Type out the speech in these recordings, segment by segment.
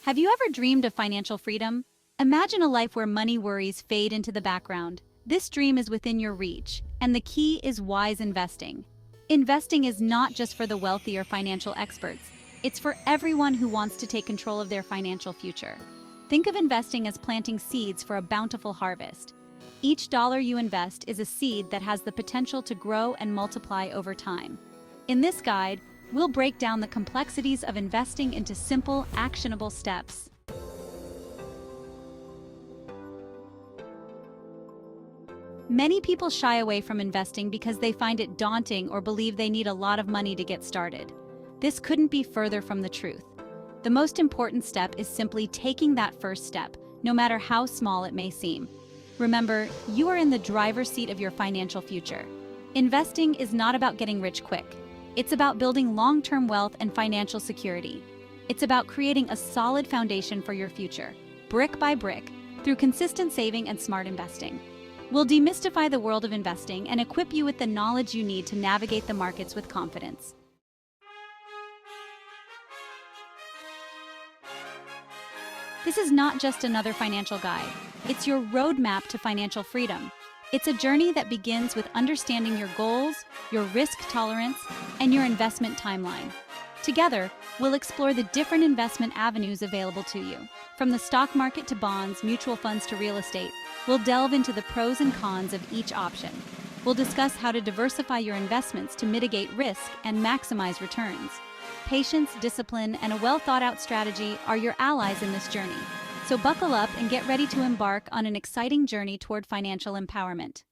Have you ever dreamed of financial freedom? Imagine a life where money worries fade into the background. This dream is within your reach, and the key is wise investing. Investing is not just for the wealthy or financial experts. It's for everyone who wants to take control of their financial future. Think of investing as planting seeds for a bountiful harvest. Each dollar you invest is a seed that has the potential to grow and multiply over time. In this guide, we'll break down the complexities of investing into simple, actionable steps. Many people shy away from investing because they find it daunting or believe they need a lot of money to get started. This couldn't be further from the truth. The most important step is simply taking that first step, no matter how small it may seem. Remember, you are in the driver's seat of your financial future. Investing is not about getting rich quick. It's about building long-term wealth and financial security. It's about creating a solid foundation for your future, brick by brick, through consistent saving and smart investing. We'll demystify the world of investing and equip you with the knowledge you need to navigate the markets with confidence. This is not just another financial guide. It's your roadmap to financial freedom. It's a journey that begins with understanding your goals, your risk tolerance, and your investment timeline. Together, we'll explore the different investment avenues available to you. From the stock market to bonds, mutual funds to real estate, we'll delve into the pros and cons of each option. We'll discuss how to diversify your investments to mitigate risk and maximize returns. Patience, discipline, and a well-thought-out strategy are your allies in this journey. So buckle up and get ready to embark on an exciting journey toward financial empowerment.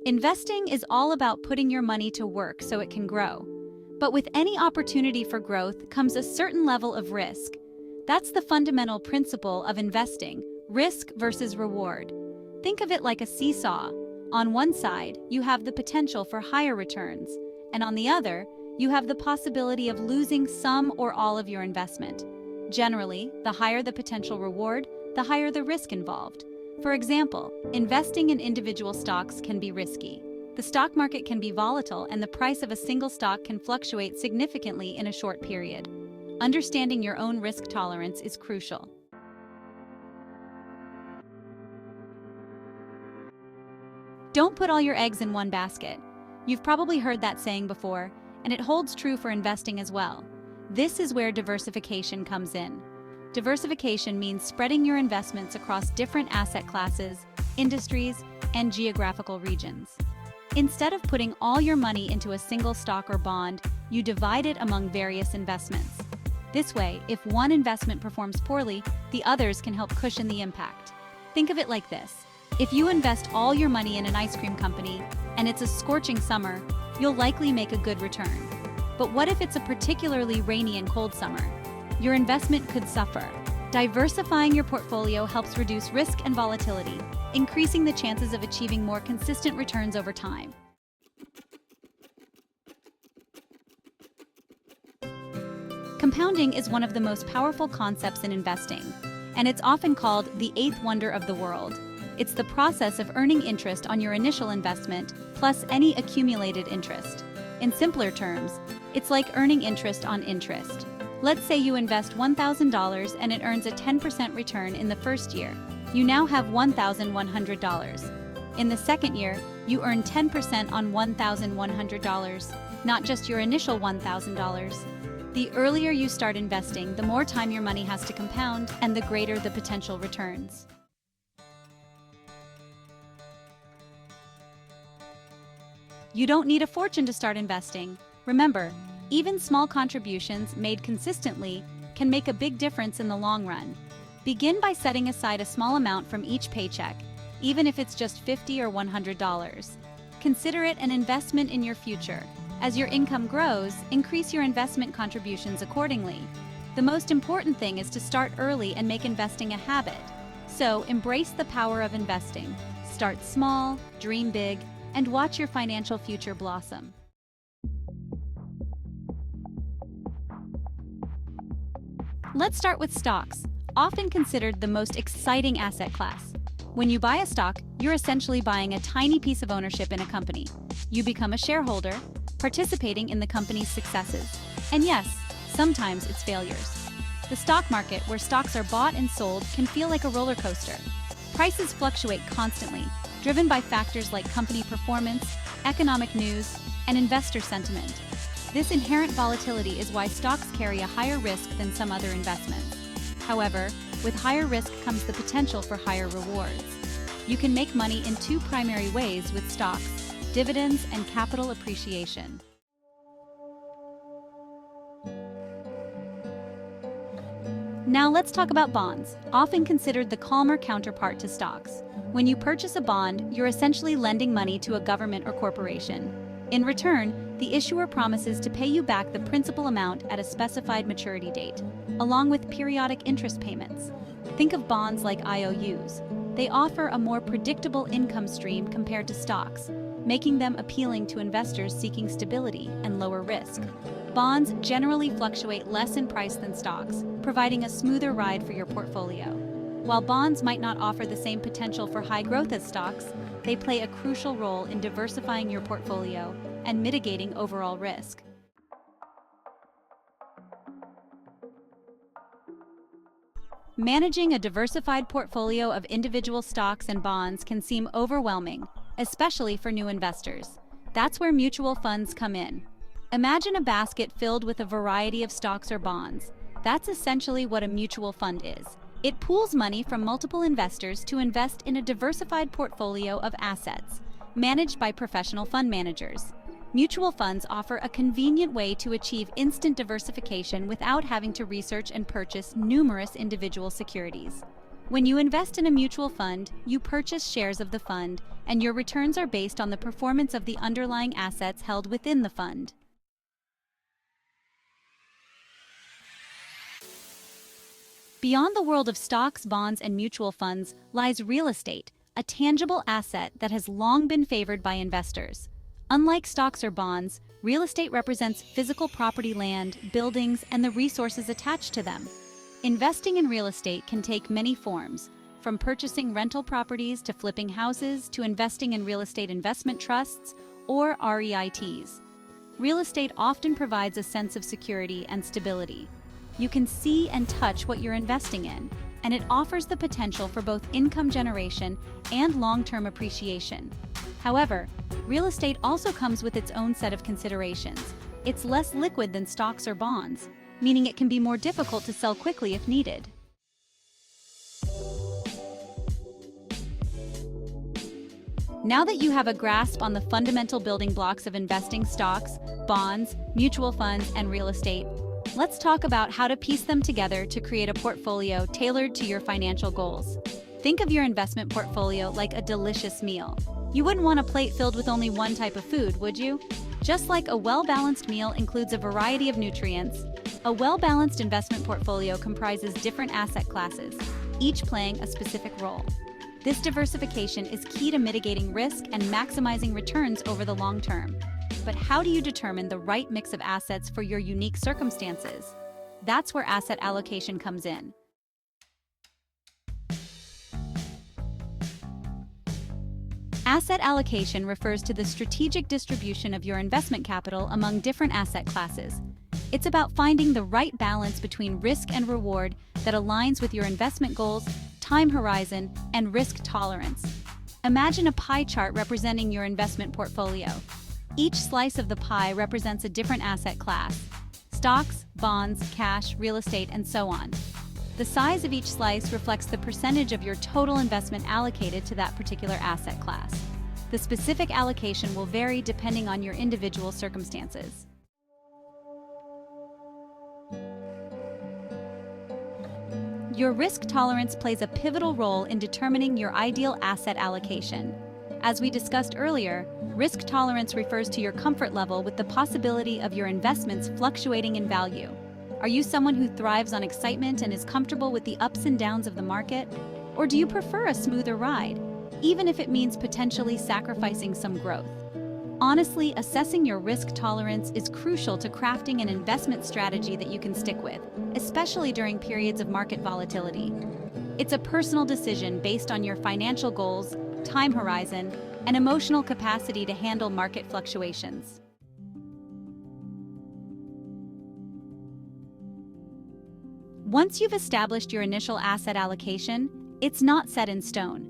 Investing is all about putting your money to work so it can grow. But with any opportunity for growth comes a certain level of risk. That's the fundamental principle of investing, risk versus reward. Think of it like a seesaw. On one side, you have the potential for higher returns, and on the other, you have the possibility of losing some or all of your investment. Generally, the higher the potential reward, the higher the risk involved. For example, investing in individual stocks can be risky. The stock market can be volatile, and the price of a single stock can fluctuate significantly in a short period. Understanding your own risk tolerance is crucial. Don't put all your eggs in one basket. You've probably heard that saying before, and it holds true for investing as well. This is where diversification comes in. Diversification means spreading your investments across different asset classes, industries, and geographical regions. Instead of putting all your money into a single stock or bond, you divide it among various investments. This way, if one investment performs poorly, the others can help cushion the impact. Think of it like this. If you invest all your money in an ice cream company and it's a scorching summer, you'll likely make a good return. But what if it's a particularly rainy and cold summer? Your investment could suffer. Diversifying your portfolio helps reduce risk and volatility, increasing the chances of achieving more consistent returns over time. Compounding is one of the most powerful concepts in investing, and it's often called the eighth wonder of the world. It's the process of earning interest on your initial investment, plus any accumulated interest. In simpler terms, it's like earning interest on interest. Let's say you invest $1,000 and it earns a 10% return in the first year. You now have $1,100. In the second year, you earn 10% on $1,100, not just your initial $1,000. The earlier you start investing, the more time your money has to compound, and the greater the potential returns. You don't need a fortune to start investing. Remember, even small contributions made consistently can make a big difference in the long run. Begin by setting aside a small amount from each paycheck, even if it's just $50 or $100. Consider it an investment in your future. As your income grows, increase your investment contributions accordingly. The most important thing is to start early and make investing a habit. So, embrace the power of investing. Start small, dream big, and watch your financial future blossom. Let's start with stocks, often considered the most exciting asset class. When you buy a stock, you're essentially buying a tiny piece of ownership in a company. You become a shareholder, participating in the company's successes. And yes, sometimes it's failures. The stock market, where stocks are bought and sold, can feel like a roller coaster. Prices fluctuate constantly, driven by factors like company performance, economic news, and investor sentiment. This inherent volatility is why stocks carry a higher risk than some other investments. However, with higher risk comes the potential for higher rewards. You can make money in two primary ways with stocks: dividends and capital appreciation. Now let's talk about bonds, often considered the calmer counterpart to stocks. When you purchase a bond, you're essentially lending money to a government or corporation. In return, the issuer promises to pay you back the principal amount at a specified maturity date, along with periodic interest payments. Think of bonds like IOUs. They offer a more predictable income stream compared to stocks, making them appealing to investors seeking stability and lower risk. Bonds generally fluctuate less in price than stocks, providing a smoother ride for your portfolio. While bonds might not offer the same potential for high growth as stocks, they play a crucial role in diversifying your portfolio and mitigating overall risk. Managing a diversified portfolio of individual stocks and bonds can seem overwhelming, especially for new investors. That's where mutual funds come in. Imagine a basket filled with a variety of stocks or bonds. That's essentially what a mutual fund is. It pools money from multiple investors to invest in a diversified portfolio of assets, managed by professional fund managers. Mutual funds offer a convenient way to achieve instant diversification without having to research and purchase numerous individual securities. When you invest in a mutual fund, you purchase shares of the fund, and your returns are based on the performance of the underlying assets held within the fund. Beyond the world of stocks, bonds, and mutual funds lies real estate, a tangible asset that has long been favored by investors. Unlike stocks or bonds, real estate represents physical property, land, buildings, and the resources attached to them. Investing in real estate can take many forms, from purchasing rental properties to flipping houses to investing in real estate investment trusts or REITs. Real estate often provides a sense of security and stability. You can see and touch what you're investing in, and it offers the potential for both income generation and long-term appreciation. However, real estate also comes with its own set of considerations. It's less liquid than stocks or bonds, meaning it can be more difficult to sell quickly if needed. Now that you have a grasp on the fundamental building blocks of investing stocks, bonds, mutual funds, and real estate, let's talk about how to piece them together to create a portfolio tailored to your financial goals. Think of your investment portfolio like a delicious meal. You wouldn't want a plate filled with only one type of food, would you? Just like a well-balanced meal includes a variety of nutrients, a well-balanced investment portfolio comprises different asset classes, each playing a specific role. This diversification is key to mitigating risk and maximizing returns over the long term. But how do you determine the right mix of assets for your unique circumstances? That's where asset allocation comes in. Asset allocation refers to the strategic distribution of your investment capital among different asset classes. It's about finding the right balance between risk and reward that aligns with your investment goals, time horizon, and risk tolerance. Imagine a pie chart representing your investment portfolio. Each slice of the pie represents a different asset class: stocks, bonds, cash, real estate, and so on. The size of each slice reflects the percentage of your total investment allocated to that particular asset class. The specific allocation will vary depending on your individual circumstances. Your risk tolerance plays a pivotal role in determining your ideal asset allocation. As we discussed earlier, risk tolerance refers to your comfort level with the possibility of your investments fluctuating in value. Are you someone who thrives on excitement and is comfortable with the ups and downs of the market? Or do you prefer a smoother ride, even if it means potentially sacrificing some growth? Honestly, assessing your risk tolerance is crucial to crafting an investment strategy that you can stick with, especially during periods of market volatility. It's a personal decision based on your financial goals, time horizon, and emotional capacity to handle market fluctuations. Once you've established your initial asset allocation, it's not set in stone.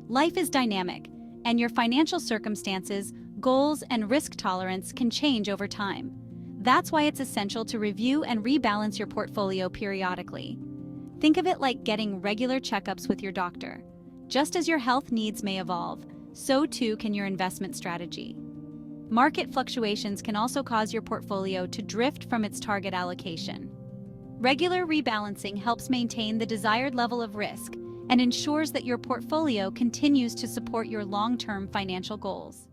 Life is dynamic, and your financial circumstances, goals, and risk tolerance can change over time. That's why it's essential to review and rebalance your portfolio periodically. Think of it like getting regular checkups with your doctor. Just as your health needs may evolve, so too can your investment strategy. Market fluctuations can also cause your portfolio to drift from its target allocation. Regular rebalancing helps maintain the desired level of risk and ensures that your portfolio continues to support your long-term financial goals.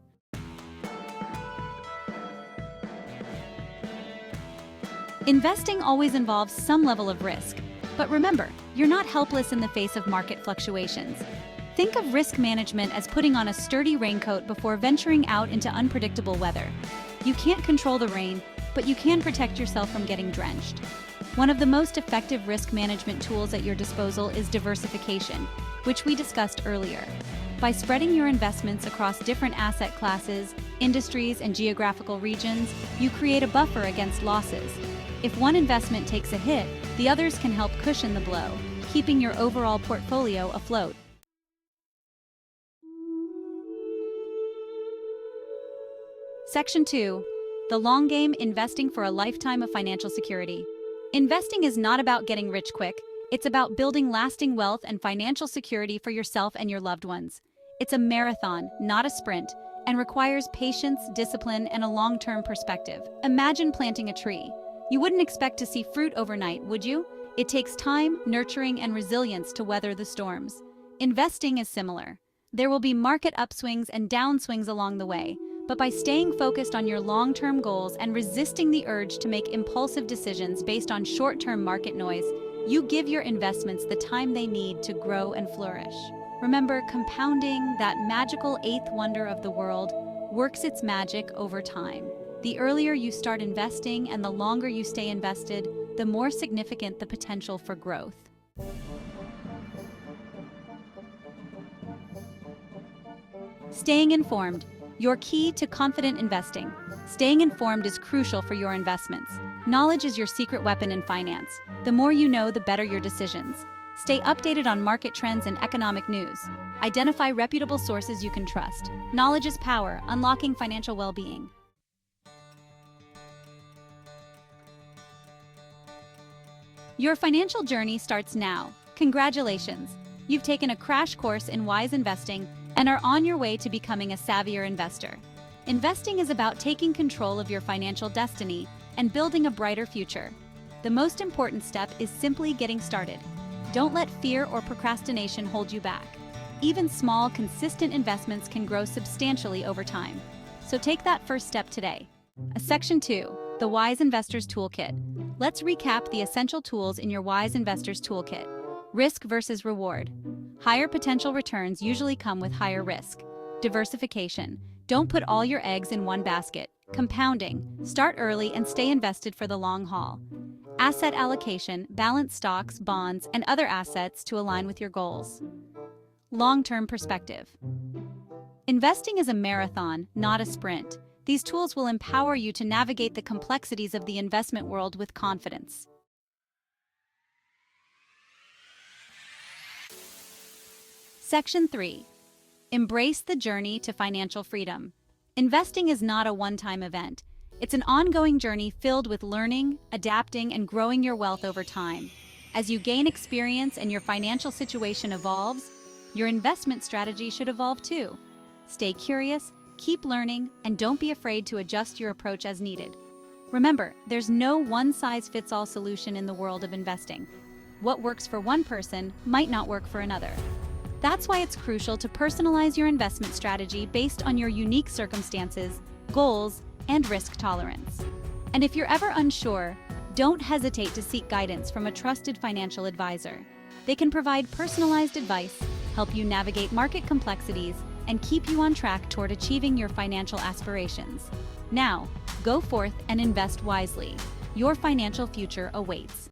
Investing always involves some level of risk, but remember, you're not helpless in the face of market fluctuations. Think of risk management as putting on a sturdy raincoat before venturing out into unpredictable weather. You can't control the rain, but you can protect yourself from getting drenched. One of the most effective risk management tools at your disposal is diversification, which we discussed earlier. By spreading your investments across different asset classes, industries, and geographical regions, you create a buffer against losses. If one investment takes a hit, the others can help cushion the blow, keeping your overall portfolio afloat. Section 2. The long game: investing for a lifetime of financial security. Investing is not about getting rich quick. It's about building lasting wealth and financial security for yourself and your loved ones. It's a marathon, not a sprint, and requires patience, discipline, and a long-term perspective. Imagine planting a tree. You wouldn't expect to see fruit overnight, would you? It takes time, nurturing, and resilience to weather the storms. Investing is similar. There will be market upswings and downswings along the way, but by staying focused on your long-term goals and resisting the urge to make impulsive decisions based on short-term market noise, you give your investments the time they need to grow and flourish. Remember, compounding, that magical eighth wonder of the world, works its magic over time. The earlier you start investing and the longer you stay invested, the more significant the potential for growth. Staying informed. Your key to confident investing. Staying informed is crucial for your investments. Knowledge is your secret weapon in finance. The more you know, the better your decisions. Stay updated on market trends and economic news. Identify reputable sources you can trust. Knowledge is power, unlocking financial well-being. Your financial journey starts now. Congratulations! You've taken a crash course in wise investing and are on your way to becoming a savvier investor. Investing is about taking control of your financial destiny and building a brighter future. The most important step is simply getting started. Don't let fear or procrastination hold you back. Even small, consistent investments can grow substantially over time. So take that first step today. Section 2. The Wise Investor's Toolkit. Let's recap the essential tools in your Wise Investor's Toolkit. Risk versus reward. Higher potential returns usually come with higher risk. Diversification. Don't put all your eggs in one basket. Compounding. Start early and stay invested for the long haul. Asset allocation. Balance stocks, bonds, and other assets to align with your goals. Long-term perspective. Investing is a marathon, not a sprint. These tools will empower you to navigate the complexities of the investment world with confidence. Section 3. Embrace the journey to financial freedom. Investing is not a one-time event. It's an ongoing journey filled with learning, adapting, and growing your wealth over time. As you gain experience and your financial situation evolves, your investment strategy should evolve too. Stay curious, keep learning, and don't be afraid to adjust your approach as needed. Remember, there's no one-size-fits-all solution in the world of investing. What works for one person might not work for another. That's why it's crucial to personalize your investment strategy based on your unique circumstances, goals, and risk tolerance. And if you're ever unsure, don't hesitate to seek guidance from a trusted financial advisor. They can provide personalized advice, help you navigate market complexities, and keep you on track toward achieving your financial aspirations. Now, go forth and invest wisely. Your financial future awaits.